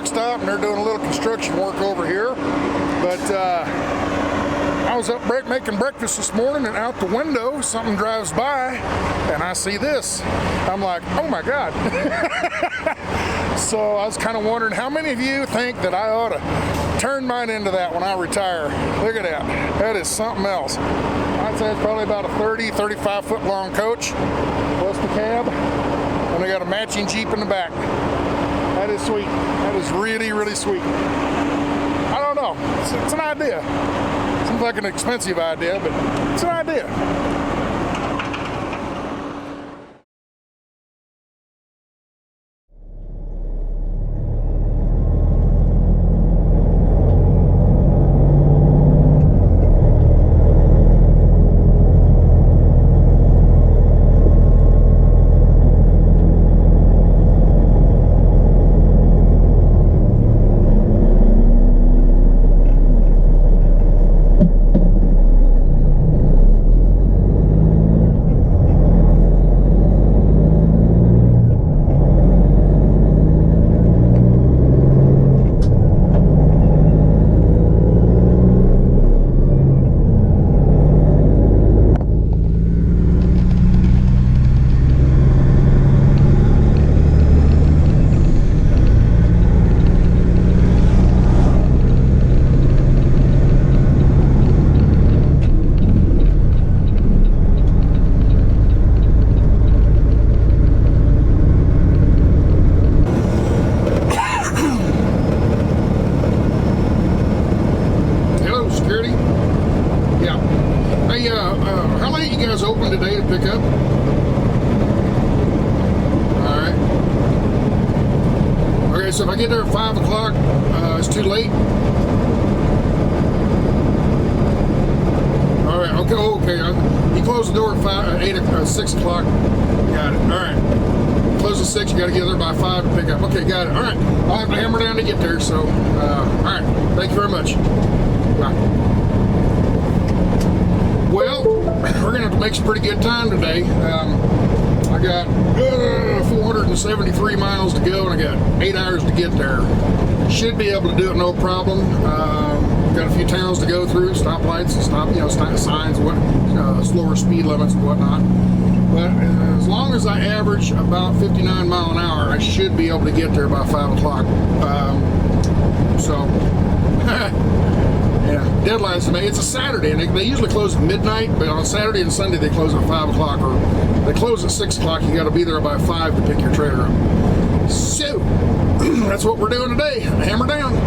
stop, and they're doing a little construction work over here. But I was up making breakfast this morning, and out the window, something drives by, and I see this. I'm like, oh my God. So I was kind of wondering, how many of you think that I ought to turn mine into that when I retire? Look at that. That is something else. I'd say it's probably about a 30, 35 foot long coach, plus the cab, and they got a matching Jeep in the back. That is sweet. That is really, really sweet. I don't know. It's an idea. Seems like an expensive idea, but it's an idea. How late you guys open today to pick up? Alright. Okay, so if I get there at 5 o'clock, it's too late? Alright, okay, okay. You close the door at 6 o'clock. Got it. Alright. Close at 6, you got to get there by 5 to pick up. Okay, got it. Alright. I'll have to hammer down to get there, so, alright. Thank you very much. Bye. Well, we're going to have to make some pretty good time today. I got 473 miles to go, and I got 8 hours to get there. Should be able to do it no problem. Got a few towns to go through, stoplights and stop signs, slower speed limits and whatnot. But as long as I average about 59 mile an hour, I should be able to get there by 5 o'clock. Yeah, deadline's today. It's a Saturday, and they usually close at midnight, but on Saturday and Sunday they close at 5 o'clock, or they close at 6 o'clock. You got to be there by 5 to pick your trailer up. So, that's what we're doing today. Hammer down.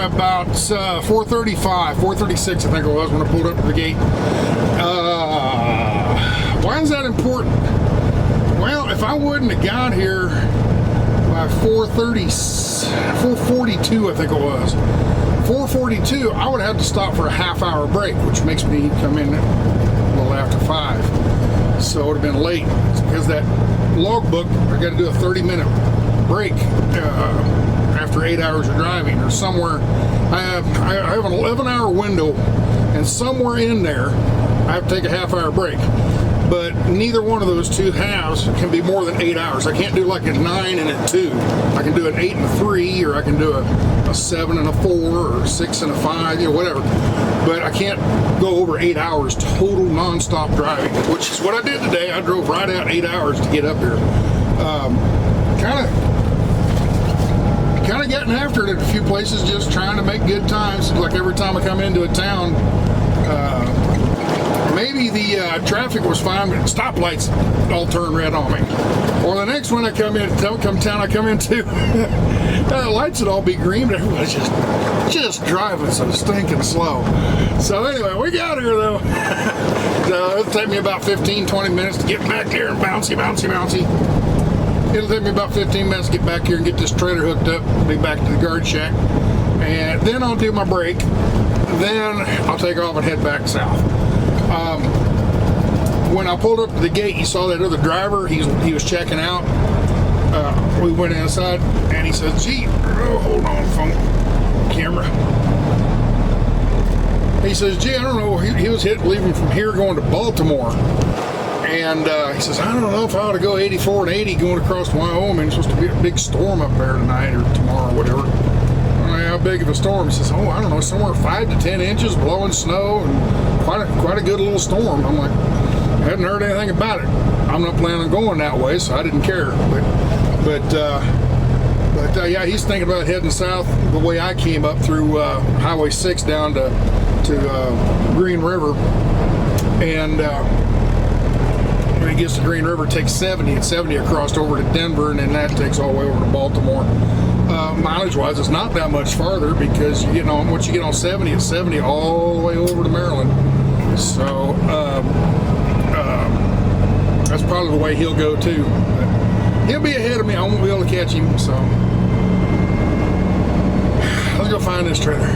about 4:35, 4:36 I think it was when I pulled up to the gate. Why is that important? Well, if I wouldn't have got here by 4:42 I think it was, 4:42, I would have to stop for a half-hour break, which makes me come in a little after 5. So it would have been late. It's because that logbook, I got to do a 30-minute break after 8 hours of driving, or somewhere. I have an 11-hour window, and somewhere in there, I have to take a half-hour break. But neither one of those two halves can be more than 8 hours. I can't do like a 9 and a 2. I can do an 8 and a 3, or I can do a 7 and a 4, or 6 and a 5, you know, whatever. But I can't go over 8 hours total non-stop driving, which is what I did today. I drove right out 8 hours to get up here. Kind of getting after it at a few places, just trying to make good times. Like every time I come into a town, maybe the traffic was fine, but stoplights all turn red on me. Or the next one I come into, the lights would all be green, but everybody's just driving so stinking slow. So anyway, we got here though. So it'll take me about 15-20 minutes to get back here and bouncy. It'll take me about 15 minutes to get back here and get this trailer hooked up, be back to the guard shack, and then I'll do my break. Then I'll take off and head back south. When I pulled up to the gate, you saw that other driver. He was checking out. We went inside, and he said, "Gee, hold on, phone camera." He says, "Gee, I don't know." He was leaving from here going to Baltimore, and he says, "I don't know if I ought to go 84 and 80 going across Wyoming. It's supposed to be a big storm up there tonight or tomorrow, or whatever." How big of a storm? He says, "Oh, I don't know, somewhere 5 to 10 inches, blowing snow, and quite a good little storm." I'm like, I hadn't heard anything about it. I'm not planning on going that way, so I didn't care. But yeah, he's thinking about heading south the way I came up through Highway 6 down to Green River, and when he gets to Green River, takes 70 and 70 across over to Denver, and then that takes all the way over to Baltimore. Mileage-wise, it's not that much farther, because once you get on 70, it's 70 all the way over to Maryland. So that's probably the way he'll go too. But he'll be ahead of me. I won't be able to catch him. So let's go find this trailer.